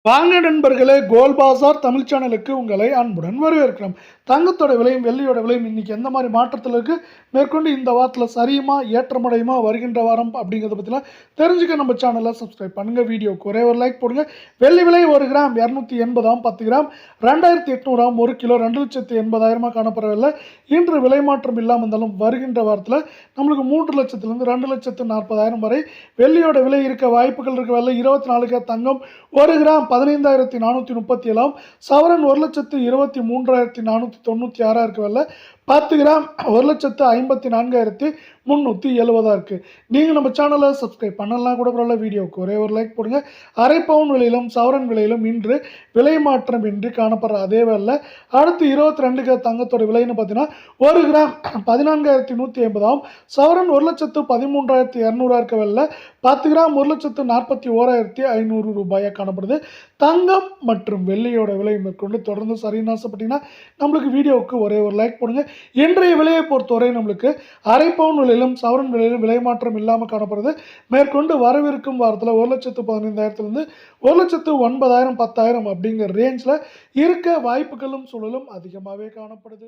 வாங்க நண்பர்களே, கோல் பாசார் தமிழ் சேனலுக்கு உங்களை அன்புடன் வரவேற்கிறோம். தங்கத்தோட விலையும் வெள்ளியோட விலையும் இன்னைக்கு எந்த மாதிரி மாற்றத்தில் இருக்கு, மேற்கொண்டு இந்த வாரத்தில் சரியுமா ஏற்றமடையுமா வருகின்ற வாரம் அப்படிங்கிறத பற்றிலாம் தெரிஞ்சுக்க நம்ம சேனலை சப்ஸ்கிரைப் பண்ணுங்க. வீடியோக்கு ஒரே ஒரு லைக் போடுங்க. வெள்ளி விலை 1 கிராம் 280 10 கிராம் 2800 1 கிலோ 2,80,000 காணப்படவில்லை. இன்று விலை மாற்றம் இல்லாமல் இருந்தாலும் வருகின்ற வாரத்தில் நம்மளுக்கு 3 லட்சத்திலிருந்து 2,40,000 வரை வெள்ளியோட விலை இருக்க வாய்ப்புகள் இருக்க. வெள்ளை 24 தங்கம் 1 கிராம் 15,437 சவரன் 1,23,496 இருக்கு. வெள்ள 10 கிராம் 1,54,370 இருக்கு. நீங்கள் நம்ம சேனலை சப்ஸ்கிரைப் பண்ணலாம் கூட பரவாயில்ல. வீடியோவுக்கு ஒரே ஒரு லைக் போடுங்க. அரை பவுன் விலையிலும் சவரன் விலையிலும் இன்று விலை மாற்றம் இன்றி காணப்படுற அதே வேலை அடுத்து 22 தங்கத்தோட விலைன்னு பார்த்தீங்கன்னா 1 கிராம் 14,150 சவரன் 1,13,200 இருக்க. வெள்ள 10 கிராம் 1,41,500 ரூபாயாக காணப்படுது. தங்கம் மற்றும் வெள்ளியோட விலை மேற்கொண்டு தொடர்ந்து சரின்னு ஆசைப்பட்டீங்கன்னா நம்மளுக்கு வீடியோவுக்கு ஒரே ஒரு லைக் போடுங்க. இன்றைய விலையை பொறுத்தவரை நம்மளுக்கு அரை பவுன் விலையிலும் சவரன் விலையிலும் விலை மாற்றம் இல்லாமல் காணப்படுது. மேற்கொண்டு வரவிருக்கும் வாரத்தில் 1,15,000 1,09,000 10,000 அப்படிங்கிற ரேஞ்சில் இருக்க வாய்ப்புகளும் சூழலும் அதிகமாகவே காணப்படுது.